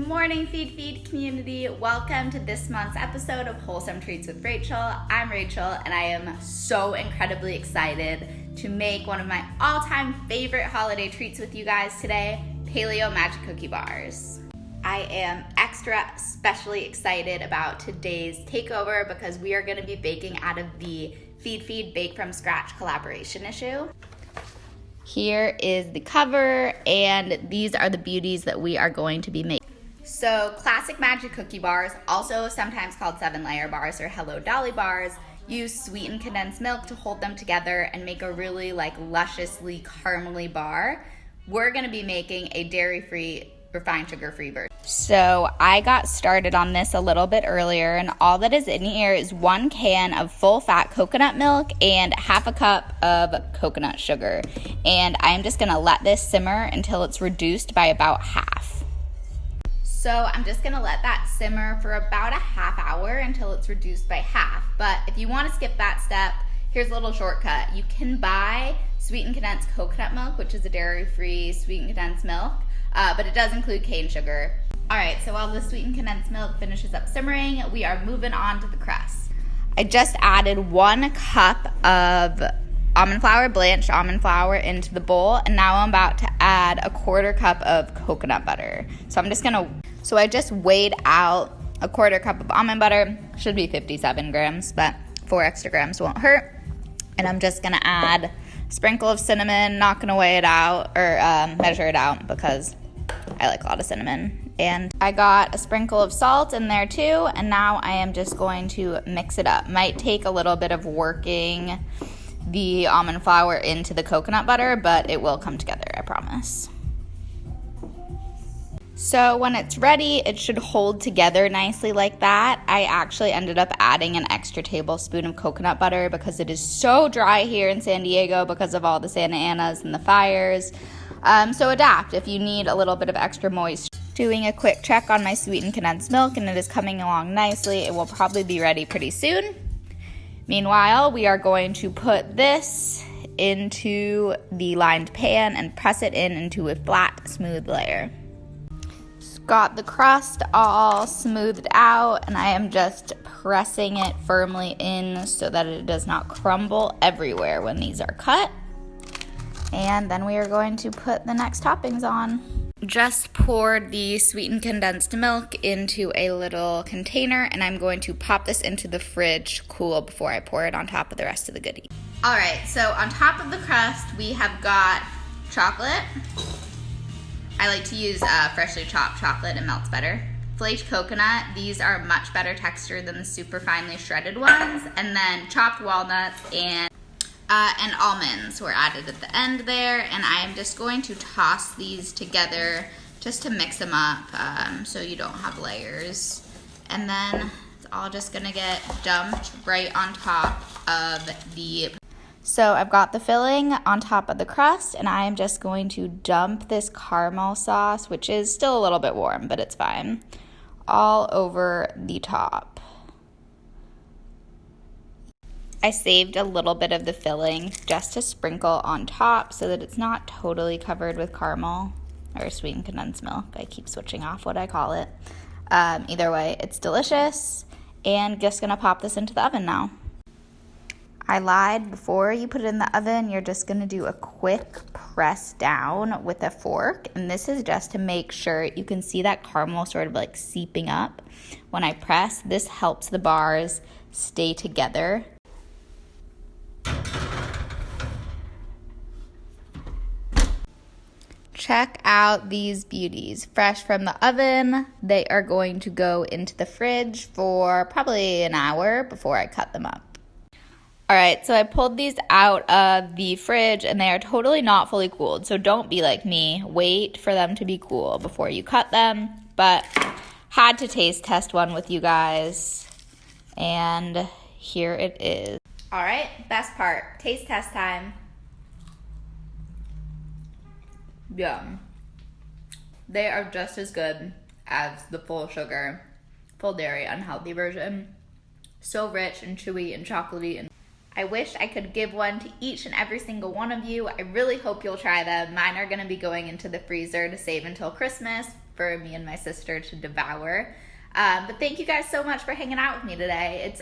morning, Feedfeed community. Welcome to this month's episode of Wholesome Treats with Rachel. I'm Rachel, and I am so incredibly excited to make one of my all-time favorite holiday treats with you guys today, Paleo Magic Cookie Bars. I am especially excited about today's takeover because we are going to be baking out of the Feedfeed Bake From Scratch collaboration issue. Here is the cover, and these are the beauties that we are going to be making. So, classic magic cookie bars, also sometimes called 7-layer bars or Hello Dolly bars, use sweetened condensed milk to hold them together and make a really lusciously caramely bar. We're going to be making a dairy-free, refined sugar-free version. So I got started on this a little bit earlier, and all that is in here is 1 can of full-fat coconut milk and half a cup of coconut sugar. And I'm just going to let this simmer until it's reduced by about half. So I'm just going to let that simmer for about a half hour until it's reduced by half. But if you want to skip that step, here's a little shortcut. You can buy sweetened condensed coconut milk, which is a dairy-free sweetened condensed milk. But it does include cane sugar. Alright, so while the sweetened condensed milk finishes up simmering, we are moving on to the crust. I just added 1 cup of almond flour, blanched almond flour, into the bowl, and now I'm about to add a 1/4 cup of coconut butter. So I just weighed out a 1/4 cup of almond butter. Should be 57 grams, but 4 extra grams won't hurt. And I'm just gonna add a sprinkle of cinnamon, not gonna weigh it out or measure it out because I like a lot of cinnamon. And I got a sprinkle of salt in there too, and now I am just going to mix it up. Might take a little bit of working the almond flour into the coconut butter, but it will come together, I promise. So when it's ready, it should hold together nicely like that. I actually ended up adding an extra tablespoon of coconut butter because it is so dry here in San Diego because of all the Santa Anas and the fires. So adapt if you need a little bit of extra moisture. Doing a quick check on my sweetened condensed milk, and it is coming along nicely. It will probably be ready pretty soon. Meanwhile, we are going to put this into the lined pan and press it into a flat, smooth layer. Got the crust all smoothed out, and I am just pressing it firmly in so that it does not crumble everywhere when these are cut. And then we are going to put the next toppings on. Just poured the sweetened condensed milk into a little container, and I'm going to pop this into the fridge cool before I pour it on top of the rest of the goodies. All right, so on top of the crust, we have got chocolate. I like to use freshly chopped chocolate, it melts better. Flaked coconut, these are much better texture than the super finely shredded ones. And then chopped walnuts and almonds were added at the end there. And I am just going to toss these together just to mix them up so you don't have layers. And then it's all just gonna get dumped right on top of the... So I've got the filling on top of the crust, and I am just going to dump this caramel sauce, which is still a little bit warm, but it's fine, all over the top. I saved a little bit of the filling just to sprinkle on top so that it's not totally covered with caramel or sweetened condensed milk. I keep switching off what I call it. Either way, it's delicious, and just gonna pop this into the oven now. I lied, before you put it in the oven, you're just gonna do a quick press down with a fork, and this is just to make sure you can see that caramel sort of seeping up. When I press, this helps the bars stay together. Check out these beauties, fresh from the oven. They are going to go into the fridge for probably an hour before I cut them up. All right, so I pulled these out of the fridge, and they are totally not fully cooled, so don't be like me. Wait for them to be cool before you cut them, but had to taste test one with you guys, and here it is. All right, best part, taste test time. Yum. They are just as good as the full sugar, full dairy, unhealthy version. So rich and chewy and chocolatey, and I wish I could give one to each and every single one of you. I really hope you'll try them. Mine are going to be going into the freezer to save until Christmas for me and my sister to devour. But thank you guys so much for hanging out with me today. It's